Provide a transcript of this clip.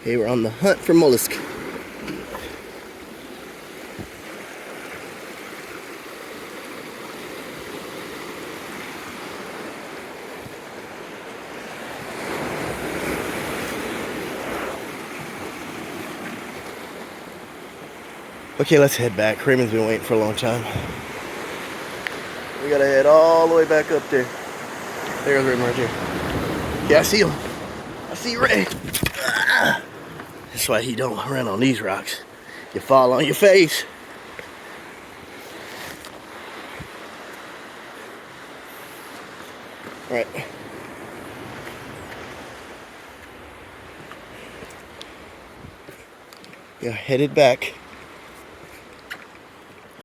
Okay, we're on the hunt for mollusk. Okay, let's head back. Raymond's been waiting for a long time. We gotta head all the way back up there. There's Raymond right here. Yeah, I see him. I see Ray. Ah. That's why he don't run on these rocks. You fall on your face. All right. Yeah, headed back.